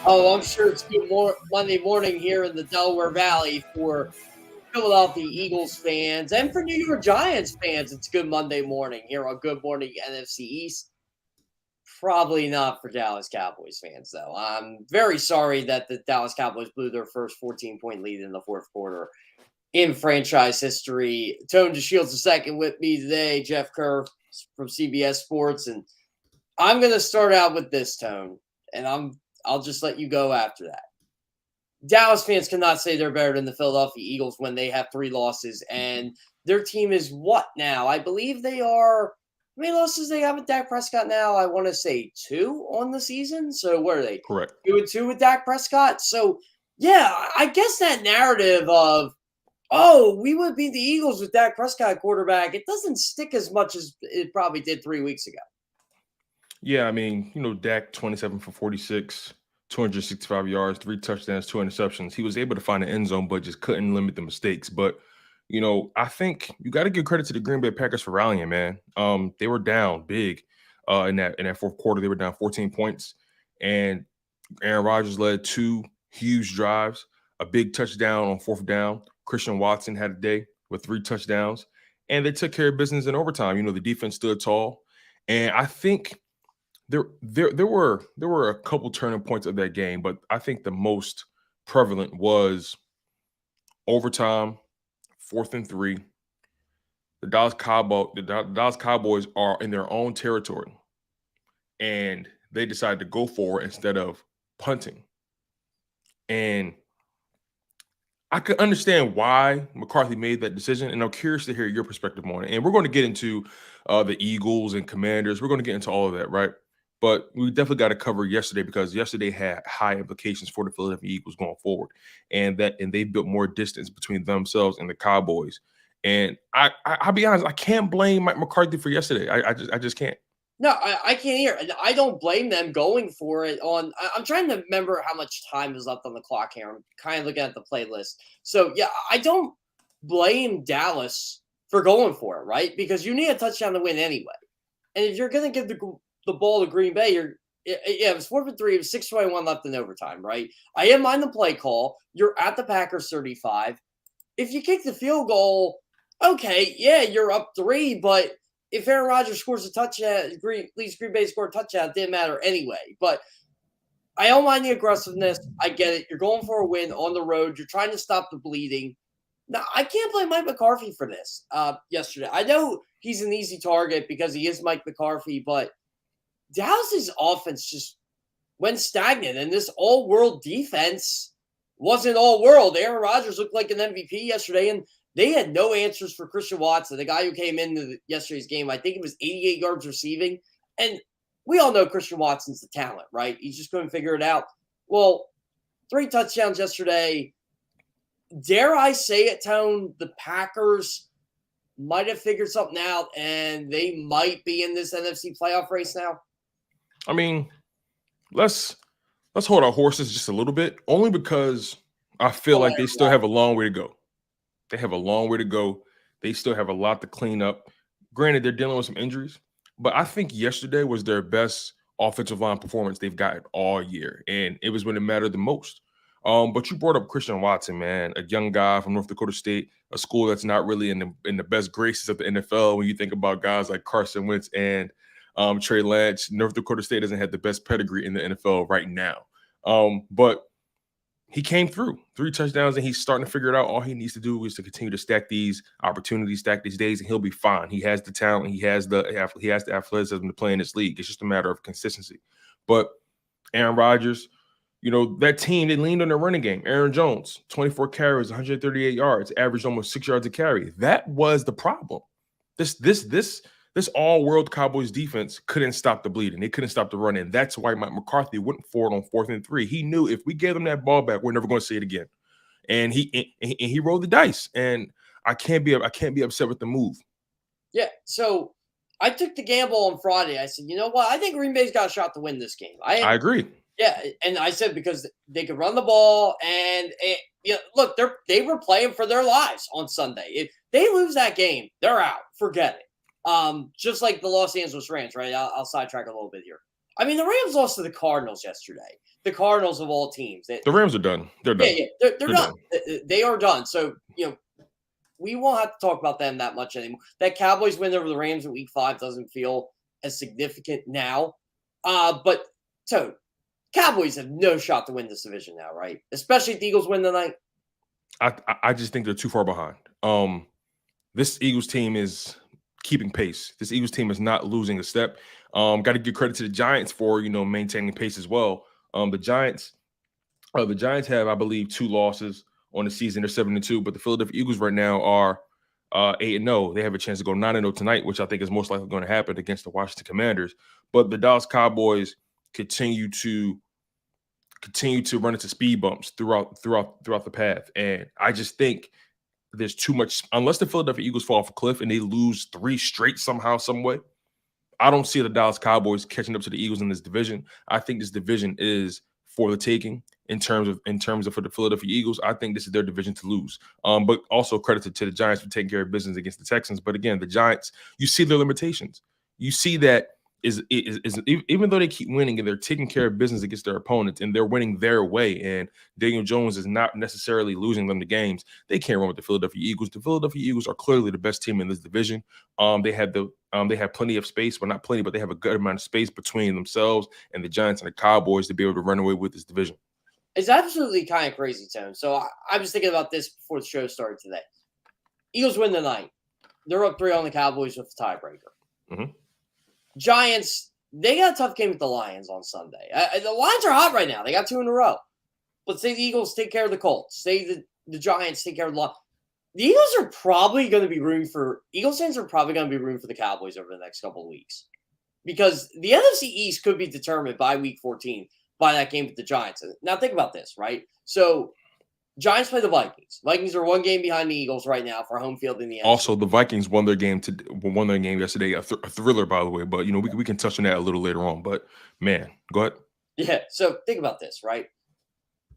Oh, I'm sure it's good Monday morning here in the Delaware Valley for Philadelphia Eagles fans and for New York Giants fans. It's good Monday morning here on Good Morning NFC East. Probably not for Dallas Cowboys fans, though. I'm very sorry that the Dallas Cowboys blew their first 14-point lead in the fourth quarter in franchise history. Tone DeShields second with me today, Jeff Kerr from CBS Sports, and I'm going to start out with this, Tone, and I'll just let you go after that. Dallas fans cannot say they're better than the Philadelphia Eagles when they have three losses, and their team is what now? I believe they are. How many losses they have with Dak Prescott now? I want to say two on the season. So what are they? Correct. 2-2 with Dak Prescott. So yeah, I guess that narrative of we would beat the Eagles with Dak Prescott quarterback, it doesn't stick as much as it probably did 3 weeks ago. Yeah, I mean, Dak 27 for 46, 265 yards, 3 touchdowns, 2 interceptions. He was able to find the end zone, but just couldn't limit the mistakes. But, I think you got to give credit to the Green Bay Packers for rallying, man. They were down big in that fourth quarter. They were down 14 points, and Aaron Rodgers led 2 huge drives, a big touchdown on fourth down. Christian Watson had a day with 3 touchdowns, and they took care of business in overtime. The defense stood tall, and I think there were a couple turning points of that game, but I think the most prevalent was overtime, 4th and 3. The Dallas Cowboys are in their own territory, and they decided to go for it instead of punting. And I could understand why McCarthy made that decision, and I'm curious to hear your perspective on it. And we're going to get into the Eagles and Commanders. We're going to get into all of that, right? But we definitely got to cover yesterday because yesterday had high implications for the Philadelphia Eagles going forward, and they built more distance between themselves and the Cowboys. And I'll be honest, I can't blame Mike McCarthy for yesterday. I just can't. No, I can't hear. I don't blame them going for it. I'm trying to remember how much time is left on the clock here. I'm kind of looking at the playlist. So yeah, I don't blame Dallas for going for it, right? Because you need a touchdown to win anyway. And if you're going to give the ball to Green Bay, it was 4 for 3. It was 6:21 left in overtime, right? I didn't mind the play call. You're at the Packers 35. If you kick the field goal, okay, yeah, you're up 3, but if Aaron Rodgers scores a touchdown, at least Green Bay scored a touchdown, it didn't matter anyway. But I don't mind the aggressiveness. I get it. You're going for a win on the road. You're trying to stop the bleeding. Now, I can't blame Mike McCarthy for this yesterday. I know he's an easy target because he is Mike McCarthy, but Dallas's offense just went stagnant, and this all-world defense wasn't all-world. Aaron Rodgers looked like an MVP yesterday, and they had no answers for Christian Watson, the guy who came into yesterday's game. I think it was 88 yards receiving. And we all know Christian Watson's the talent, right? He just couldn't figure it out. Well, 3 touchdowns yesterday. Dare I say it, Tone, the Packers might have figured something out, and they might be in this NFC playoff race now? I mean, let's hold our horses just a little bit, only because I feel like they still have a long way to go. They have a long way to go. They still have a lot to clean up. Granted, they're dealing with some injuries, but I think yesterday was their best offensive line performance they've gotten all year, and it was when it mattered the most. But you brought up Christian Watson, man, a young guy from North Dakota State, a school that's not really in the best graces of the NFL. When you think about guys like Carson Wentz and Trey Lance, North Dakota State doesn't have the best pedigree in the NFL right now. But he came through 3 touchdowns, and he's starting to figure it out. All he needs to do is to continue to stack these opportunities, stack these days, and he'll be fine. He has the talent. He has the athleticism to play in this league. It's just a matter of consistency. But Aaron Rodgers, that team, they leaned on their running game. Aaron Jones, 24 carries, 138 yards, averaged almost 6 yards a carry. That was the problem. This all-world Cowboys defense couldn't stop the bleeding. They couldn't stop the run, and that's why Mike McCarthy went for it on 4th and 3. He knew if we gave them that ball back, we're never going to see it again. And he rolled the dice, and I can't be upset with the move. Yeah, so I took the gamble on Friday. I said, you know what? I think Green Bay's got a shot to win this game. I agree. Yeah, and I said because they could run the ball, and look, they were playing for their lives on Sunday. If they lose that game, they're out. Forget it. Just like the Los Angeles Rams, right? I'll sidetrack a little bit here. I mean, the Rams lost to the Cardinals yesterday. The Cardinals of all teams. The Rams are done. They're done. Yeah, they're done. They are done. So, we won't have to talk about them that much anymore. That Cowboys win over the Rams in Week 5 doesn't feel as significant now. But Cowboys have no shot to win this division now, right? Especially if the Eagles win tonight. I just think they're too far behind. This Eagles team is keeping pace. This Eagles team is not losing a step. Got to give credit to the Giants for maintaining pace as well. The Giants have, I believe, 2 losses on the season. They're 7-2, but the Philadelphia Eagles right now are 8-0. They have a chance to go 9-0 tonight, which I think is most likely going to happen against the Washington Commanders. But the Dallas Cowboys continue to run into speed bumps throughout the path, and I just think there's too much. Unless the Philadelphia Eagles fall off a cliff and they lose 3 straight somehow, some way, I don't see the Dallas Cowboys catching up to the Eagles in this division. I think this division is for the taking in terms of for the Philadelphia Eagles. I think this is their division to lose. But also credit to the Giants for taking care of business against the Texans. But again, the Giants, you see their limitations. You see that is even though they keep winning and they're taking care of business against their opponents and they're winning their way, and Daniel Jones is not necessarily losing them the games, they can't run with the Philadelphia Eagles. The Philadelphia Eagles are clearly the best team in this division. They have plenty of space, but not plenty, but they have a good amount of space between themselves and the Giants and the Cowboys to be able to run away with this division. It's absolutely kind of crazy, Tone. So I was thinking about this before the show started today. Eagles win tonight. They're up 3 on the Cowboys with the tiebreaker. Mm-hmm. Giants, they got a tough game with the Lions on Sunday. The Lions are hot right now. They got 2 in a row. But say the Eagles take care of the Colts. Say the Giants take care of the Lions. The Eagles are probably going to be rooting for – Eagles fans are probably going to be rooting for the Cowboys over the next couple of weeks. Because the NFC East could be determined by Week 14 by that game with the Giants. Now think about this, right? So Giants play the Vikings. Vikings are 1 game behind the Eagles right now for home field in the NFC. Also, the Vikings won their game yesterday. A thriller, by the way. But we can touch on that a little later on. But man, go ahead. Yeah. So think about this, right?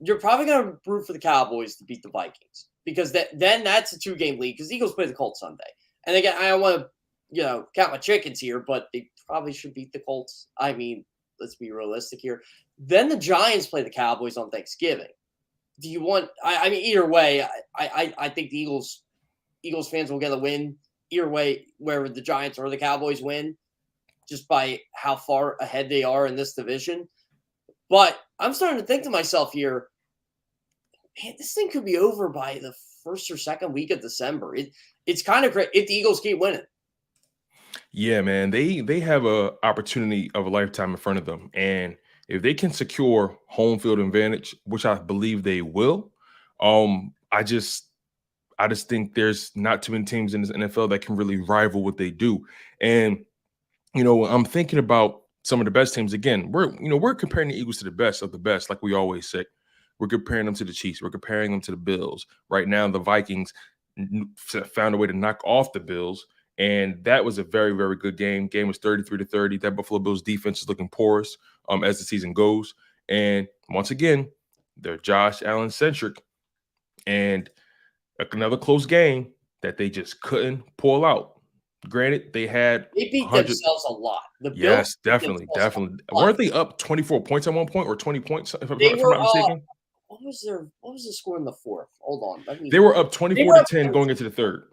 You're probably going to root for the Cowboys to beat the Vikings because then that's a 2-game lead because the Eagles play the Colts Sunday. And again, I don't want to count my chickens here, but they probably should beat the Colts. I mean, let's be realistic here. Then the Giants play the Cowboys on Thanksgiving. Do you want – I mean, either way, I think the Eagles fans will get a win either way, whether the Giants or the Cowboys win, just by how far ahead they are in this division. But I'm starting to think to myself here, man, this thing could be over by the 1st or 2nd week of December. It's kind of great if the Eagles keep winning. Yeah, man, they have a opportunity of a lifetime in front of them, and if they can secure home field advantage, which I believe they will, I just think there's not too many teams in this NFL that can really rival what they do. And I'm thinking about some of the best teams. Again, we're comparing the Eagles to the best of the best, like we always say. We're comparing them to the Chiefs. We're comparing them to the Bills. Right now, the Vikings found a way to knock off the Bills. And that was a very, very good game. Game was 33-30. That Buffalo Bills defense is looking porous as the season goes. And once again, they're Josh Allen centric. And another close game that they just couldn't pull out. Granted, they beat themselves a lot. Yes, definitely. Weren't they up 24 points at one point or 20 points, if I'm not mistaken? What was the score in the 4th? Hold on. They were up 24-10 going into the 3rd.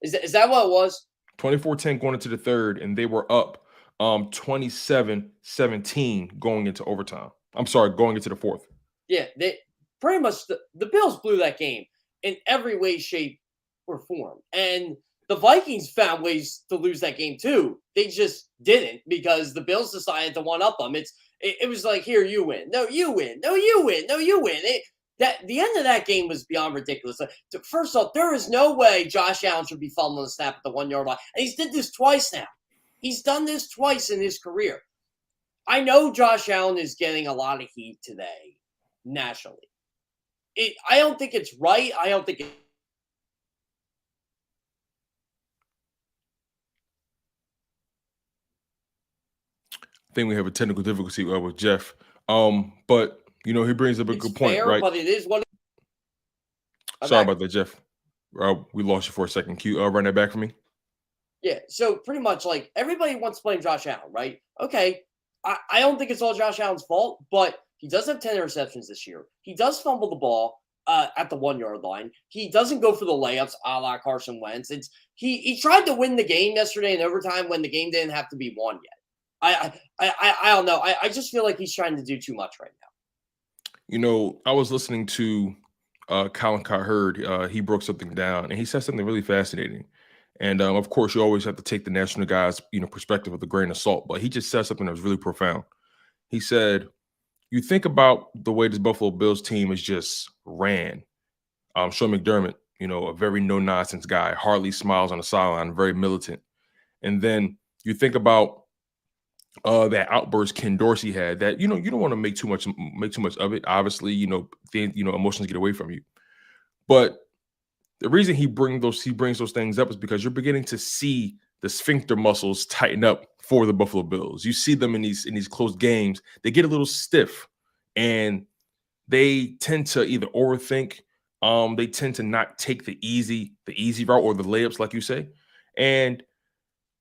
Is that what it was? 24-10 going into the 3rd, and they were up 27-17 going into overtime. I'm sorry, going into the 4th. Yeah, they pretty much the Bills blew that game in every way, shape, or form. And the Vikings found ways to lose that game too. They just didn't because the Bills decided to one-up them. It was like, here, you win. No, you win. No, you win. No, you win. The end of that game was beyond ridiculous. First off, there is no way Josh Allen should be fumbling the snap at the 1-yard line. And he's did this twice now. He's done this twice in his career. I know Josh Allen is getting a lot of heat today nationally. I don't think it's right. I don't think I think we have a technical difficulty with Jeff. But he brings up a good point, fair, right? But it is what. Sorry about that, Jeff. We lost you for a second. Can you run that back for me? Yeah. So pretty much like everybody wants to blame Josh Allen, right? Okay. I don't think it's all Josh Allen's fault, but he does have 10 interceptions this year. He does fumble the ball at the 1 yard line. He doesn't go for the layups a la Carson Wentz. He tried to win the game yesterday in overtime when the game didn't have to be won yet. I don't know. I just feel like he's trying to do too much right now. You know, I was listening to Colin Cowherd. He broke something down, and he said something really fascinating. And of course, you always have to take the national guy's perspective with a grain of salt. But he just said something that was really profound. He said, "You think about the way this Buffalo Bills team is just ran. Sean McDermott, a very no nonsense guy, hardly smiles on the sideline, very militant. And then you think about that outburst Ken Dorsey had. That you don't want to make too much of it. Obviously, emotions get away from you. But the reason he brings those things up is because you're beginning to see the sphincter muscles tighten up for the Buffalo Bills. You see them in these close games. They get a little stiff, and they tend to either overthink. They tend to not take the easy route or the layups, like you say. And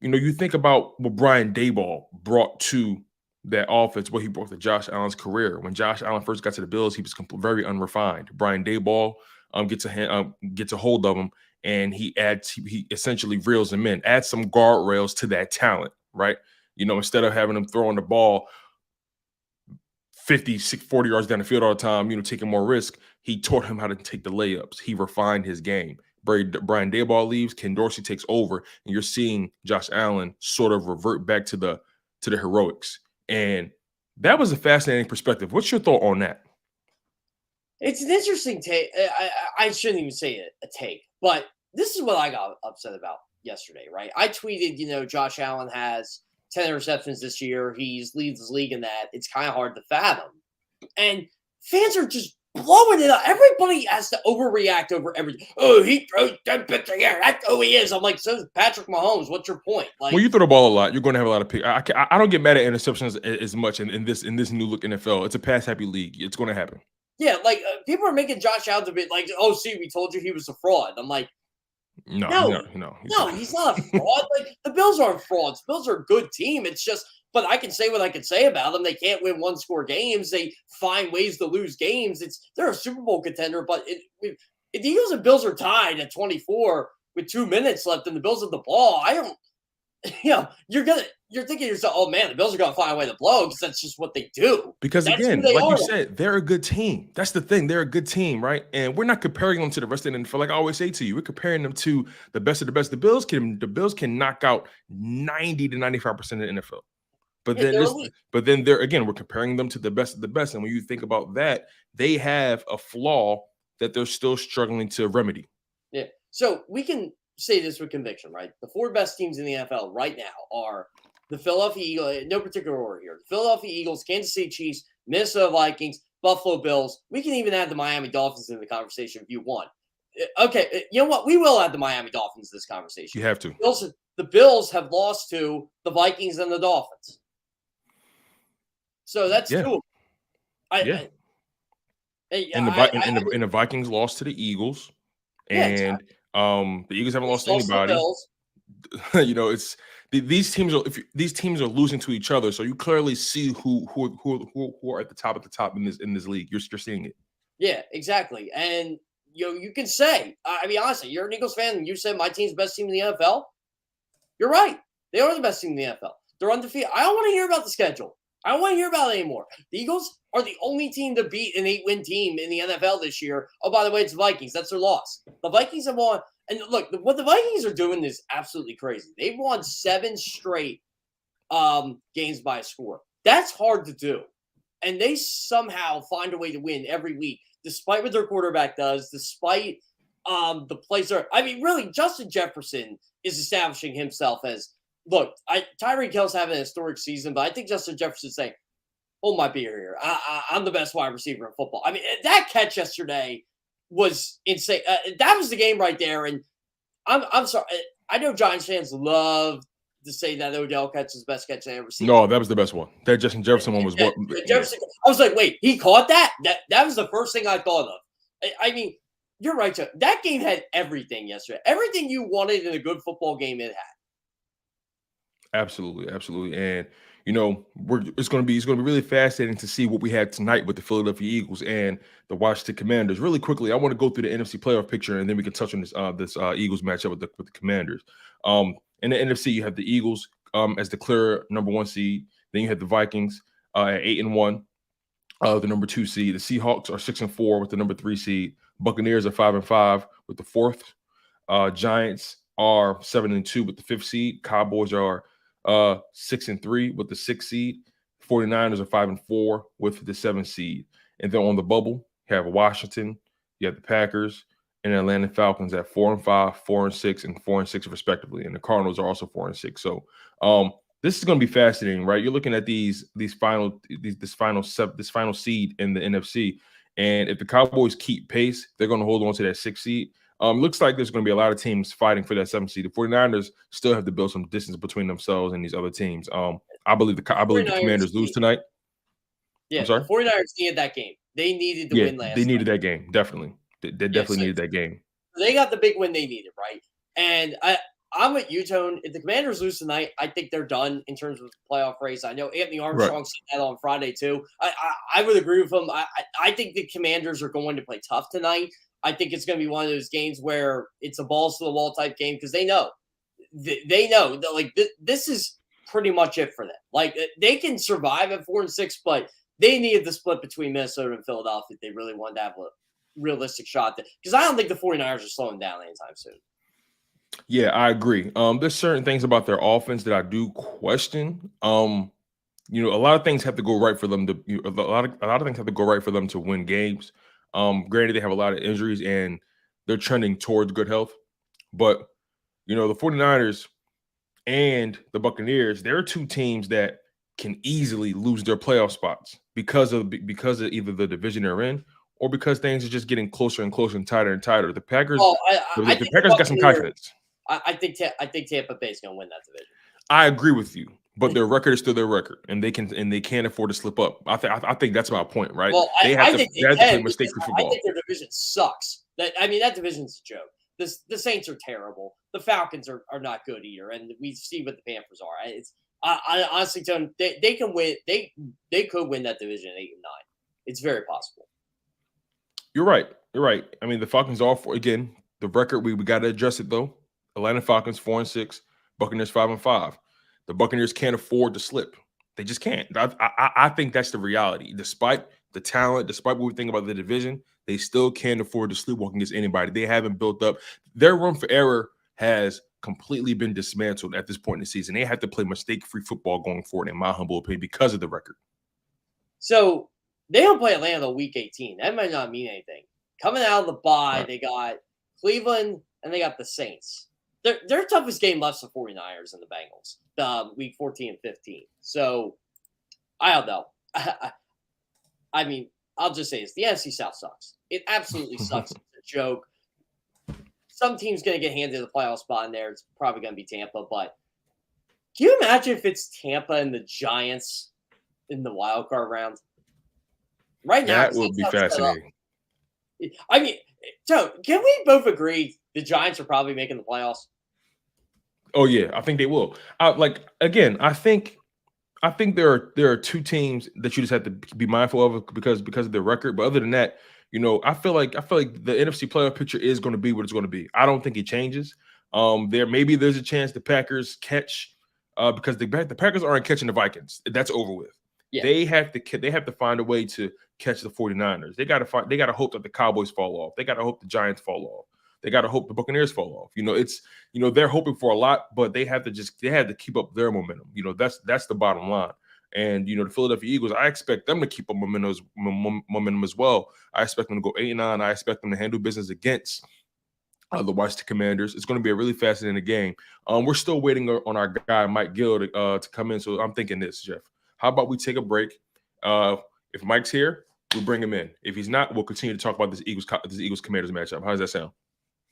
you think about what Brian Daboll brought to that offense, what he brought to Josh Allen's career. When Josh Allen first got to the Bills, he was very unrefined. Brian Daboll gets a hold of him, and he essentially reels him in, adds some guardrails to that talent, right? Instead of having him throwing the ball 50, 40 yards down the field all the time, taking more risk, he taught him how to take the layups. He refined his game. Brian Daboll leaves, Ken Dorsey takes over, and you're seeing Josh Allen sort of revert back to the heroics. And that was a fascinating perspective. What's your thought on that? It's an interesting take. I shouldn't even say a take, but this is what I got upset about yesterday, right? I tweeted, Josh Allen has 10 interceptions this year. He leads the league in that. It's kind of hard to fathom. And fans are just blowing it up. Everybody has to overreact over everything. Oh, he throws 10 picks a year. That's who he is. I'm like, so is Patrick Mahomes. What's your point? Like, when you throw the ball a lot, you're going to have a lot of picks. I don't get mad at interceptions as much in this new look NFL. It's a pass happy league. It's going to happen. Yeah, like people are making Josh Allen a bit like, oh, see, we told you he was a fraud. I'm like, no, he's not a fraud. Like the Bills aren't frauds. Bills are a good team. It's just, but I can say what I can say about them. They can't win one-score games. They find ways to lose games. They're a Super Bowl contender, but if the Eagles and Bills are tied at 24 with 2 minutes left, and the Bills have the ball, you're thinking to yourself, oh man, the Bills are gonna find a way to blow because that's just what they do. Because again, like you said, they're a good team. That's the thing. They're a good team, right? And we're not comparing them to the rest of the NFL. Like I always say to you, we're comparing them to the best of the best. The Bills can knock out 90 to 95% of the NFL. But then we're comparing them to the best of the best. And when you think about that, they have a flaw that they're still struggling to remedy. Yeah. So we can say this with conviction, right? The 4 best teams in the NFL right now are the Philadelphia Eagles, no particular order here. The Philadelphia Eagles, Kansas City Chiefs, Minnesota Vikings, Buffalo Bills. We can even add the Miami Dolphins in the conversation if you want. Okay, you know what? We will add the Miami Dolphins in this conversation. You have to. The Bills have lost to the Vikings and the Dolphins. So that's 2. And the Vikings lost to the Eagles, and the Eagles haven't lost to anybody. It's these teams are losing to each other, so you clearly see who are at the top in this league. You're seeing it. Yeah, exactly. And you can say, I mean, honestly, you're an Eagles fan, and you said my team's the best team in the NFL. You're right. They are the best team in the NFL. They're undefeated. I don't want to hear about the schedule. I don't want to hear about it anymore. The Eagles are the only team to beat an 8-win team in the NFL this year. Oh, by the way, it's the Vikings. That's their loss. The Vikings have won. And look, what the Vikings are doing is absolutely crazy. They've won 7 straight games by a score. That's hard to do. And they somehow find a way to win every week, despite what their quarterback does, despite the plays. I mean, really, Justin Jefferson is establishing himself as, look, Tyreek Hill's having a historic season, but I think Justin Jefferson's saying, hold my beer here. I'm the best wide receiver in football. I mean, that catch yesterday was insane. That was the game right there. And I'm sorry. I know Giants fans love to say that Odell catch is the best catch they ever seen. No, that was the best one. That Justin Jefferson one was what? Jefferson, I was like, wait, he caught that? That was the first thing I thought of. I mean, you're right, Joe. That game had everything yesterday. Everything you wanted in a good football game, it had. Absolutely. And, it's going to be really fascinating to see what we had tonight with the Philadelphia Eagles and the Washington Commanders. Really quickly, I want to go through the NFC playoff picture, and then we can touch on this Eagles matchup with the Commanders. In the NFC, you have the Eagles as the clear number 1 seed. Then you have the Vikings at 8-1, the number 2 seed. The Seahawks are 6-4 with the number 3 seed. Buccaneers are 5-5 with the 4th. Giants are 7-2 with the 5th seed. Cowboys are 6-3 with the 6th seed. 49ers are 5-4 with the 7th seed. And then on the bubble, you have Washington, you have the Packers, and Atlanta Falcons at 4-5, 4-6, and 4-6 respectively. And the Cardinals are also 4-6. So this is going to be fascinating, right? You're looking at this final seed in the NFC, and if the Cowboys keep pace, they're going to hold on to that 6th seed. Looks like there's going to be a lot of teams fighting for that 7th seed. The 49ers still have to build some distance between themselves and these other teams. I believe the Commanders lose tonight. Yeah, the 49ers needed that game. They needed to win last night. They needed that game, definitely. They definitely needed that game. They got the big win they needed, right? And I'm with you, Tone. If the Commanders lose tonight, I think they're done in terms of playoff race. I know Anthony Armstrong said that on Friday too. I would agree with him. I think the Commanders are going to play tough tonight. I think it's going to be one of those games where it's a balls to the wall type game because they know that, like this is pretty much it for them. Like they can survive at 4-6, but they needed the split between Minnesota and Philadelphia if they really wanted to have a realistic shot. Because I don't think the 49ers are slowing down anytime soon. Yeah, I agree. There's certain things about their offense that I do question. A lot of things have to go right for them to a lot of things have to go right for them to win games. Granted, they have a lot of injuries and they're trending towards good health. But, the 49ers and the Buccaneers, they're 2 teams that can easily lose their playoff spots because of either the division they're in or because things are just getting closer and closer and tighter and tighter. The Packers, the Packers got some confidence. I think Tampa Bay is going to win that division. I agree with you. But their record is still their record, and they can't afford to slip up. I think that's my point, right? Well, they have to play mistake-free football. I think their division sucks. That division's a joke. The Saints are terrible. The Falcons are not good either, and we see what the Panthers are. I honestly, Tony, they can win. They could win that division at 8 and 9. It's very possible. You're right. I mean, the Falcons are again the record. We got to adjust it though. Atlanta Falcons 4-6, Buccaneers 5-5. The Buccaneers can't afford to slip. They just can't. I think that's the reality. Despite the talent, despite what we think about the division, they still can't afford to sleepwalk against anybody. They haven't built up. Their room for error has completely been dismantled at this point in the season. They have to play mistake-free football going forward, in my humble opinion, because of the record. So they don't play Atlanta until week 18. That might not mean anything. Coming out of the bye, They got Cleveland and they got the Saints. Their toughest game left's the 49ers and the Bengals, week 14 and 15. So, I don't know. I mean, I'll just say this. The NFC South sucks. It absolutely sucks. It's a joke. Some team's going to get handed the playoff spot in there. It's probably going to be Tampa. But can you imagine if it's Tampa and the Giants in the wild card round? Right now, that would be fascinating. I mean, so can we both agree the Giants are probably making the playoffs? Oh yeah, I think they will. I think there are 2 teams that you just have to be mindful of because of their record. But other than that, I feel like the NFC playoff picture is going to be what it's going to be. I don't think it changes. There's a chance the Packers catch because the Packers aren't catching the Vikings. That's over with. Yeah. They have to find a way to catch the 49ers. They got to hope that the Cowboys fall off. They got to hope the Giants fall off. They got to hope the Buccaneers fall off. They're hoping for a lot, but they had to keep up their momentum. That's the bottom line. And the Philadelphia Eagles, I expect them to keep up momentum as well. I expect them to go 8-9. I expect them to handle business against the Washington Commanders. It's going to be a really fascinating game. We're still waiting on our guy Mike Gill to come in. So I'm thinking this, Jeff. How about we take a break? If Mike's here, we'll bring him in. If he's not, we'll continue to talk about this Eagles Commanders matchup. How does that sound?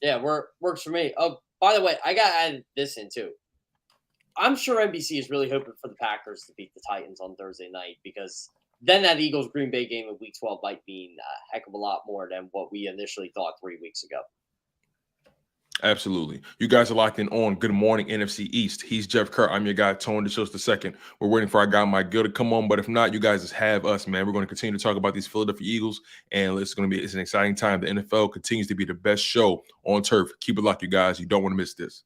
Yeah, works for me. Oh, by the way, I got to add this in too. I'm sure NBC is really hoping for the Packers to beat the Titans on Thursday night because then that Eagles-Green Bay game in Week 12 might mean a heck of a lot more than what we initially thought 3 weeks ago. Absolutely. You guys are locked in on Good Morning NFC East. He's Jeff Kerr. I'm your guy, Tone DeShields II. We're waiting for our guy, Mike Gill, to come on. But if not, you guys just have us, man. We're going to continue to talk about these Philadelphia Eagles. And it's an exciting time. The NFL continues to be the best show on turf. Keep it locked, you guys. You don't want to miss this.